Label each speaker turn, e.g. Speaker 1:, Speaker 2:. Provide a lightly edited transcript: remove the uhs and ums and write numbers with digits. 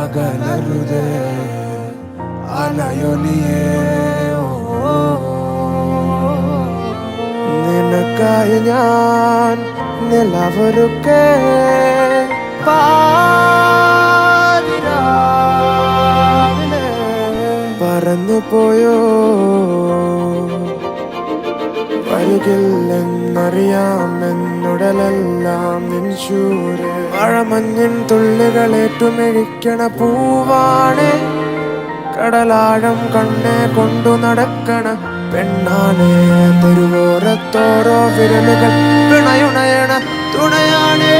Speaker 1: അകലരുതേ അലയൊലിയേ നിനക്കായി ഞാൻ നിലവൊരുക്കേ പാതിരാവിലെ പറന്നു പോയോ വരികില്ലെന്നറിയാമെന്നുടലെല്ലാം നിൻശൂര് മഴമഞ്ഞിൻ തുള്ളികളേറ്റുമെഴിക്കണ പൂവാണേ കടലാഴം കണ്ണെ കൊണ്ടു നടക്കണ പെണ്ണാണേ തെരുവോരത്തോരോ വിരലുകൾ പിണയുണയണ തുണയാണേ